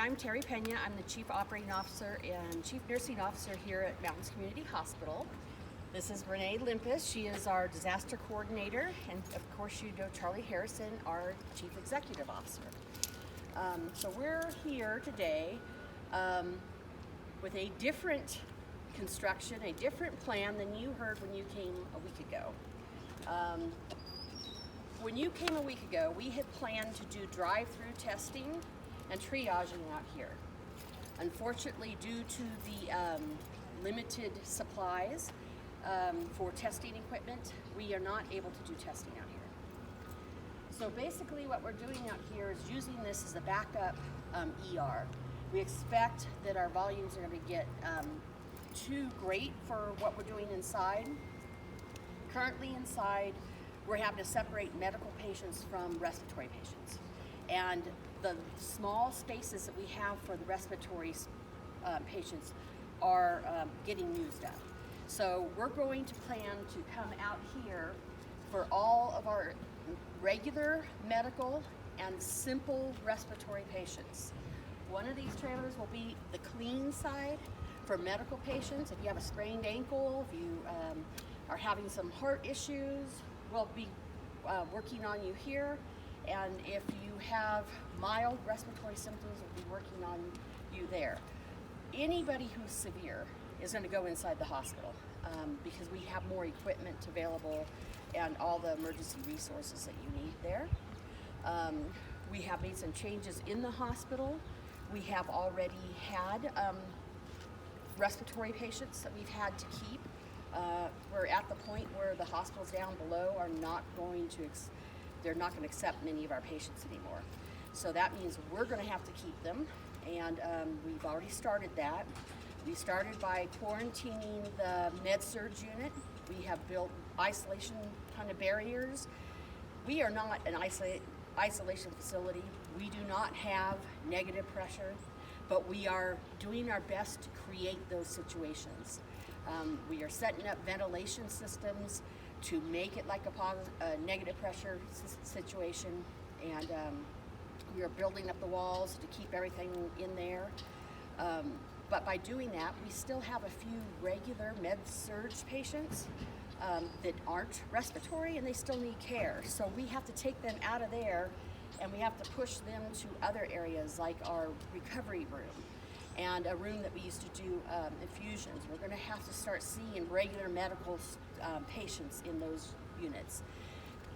I'm Terry Pena. I'm the Chief Operating Officer and Chief Nursing Officer here at Mountains Community Hospital. This is Renee Limpus. She is our Disaster Coordinator, and of course you know Charlie Harrison, our Chief Executive Officer. So we're here today with a different construction, a different plan than you heard when you came a week ago. When you came a week ago, we had planned to do drive-through testing and triaging out here. Unfortunately, due to the limited supplies for testing equipment, we are not able to do testing out here. So basically what we're doing out here is using this as a backup ER. We expect that our volumes are going to get too great for what we're doing inside. Currently inside, we're having to separate medical patients from respiratory patients. And the small spaces that we have for the respiratory patients are getting used up. So we're going to plan to come out here for all of our regular medical and simple respiratory patients. One of these trailers will be the clean side for medical patients. If you have a sprained ankle, if you are having some heart issues, we'll be working on you here. And if you have mild respiratory symptoms, we'll be working on you there. Anybody who's severe is going to go inside the hospital because we have more equipment available and all the emergency resources that you need there. We have made some changes in the hospital. We have already had respiratory patients that we've had to keep. We're at the point where the hospitals down below are not going to they're not going to accept many of our patients anymore. So that means we're going to have to keep them, and we've already started that. We started by quarantining the med-surg unit. We have built isolation kind of barriers. We are not an isolation facility. We do not have negative pressure, but we are doing our best to create those situations. We are setting up ventilation systems to make it like a negative pressure situation, and we are building up the walls to keep everything in there. But by doing that, we still have a few regular med-surg patients that aren't respiratory and they still need care. So we have to take them out of there and we have to push them to other areas like our recovery room and a room that we used to do infusions. We're going to have to start seeing regular medical patients in those units.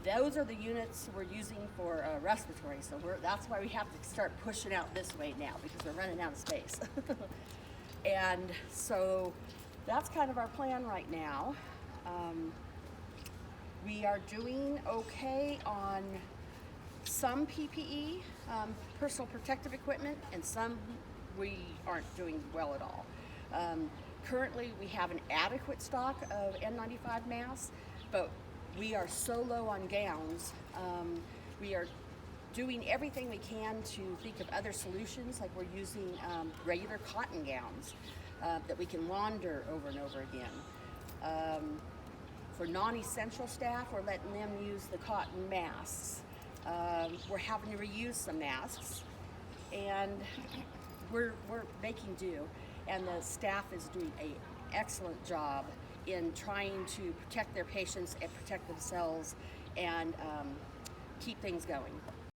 Those are the units we're using for respiratory, so that's why we have to start pushing out this way now because we're running out of space. And so that's kind of our plan right now. We are doing okay on some PPE, personal protective equipment, and some we aren't doing well at all. Currently, we have an adequate stock of N95 masks, but we are so low on gowns. We are doing everything we can to think of other solutions, like we're using regular cotton gowns that we can launder over and over again. For non-essential staff, we're letting them use the cotton masks. We're having to reuse some masks, and we're making do, and the staff is doing an excellent job in trying to protect their patients and protect themselves and keep things going.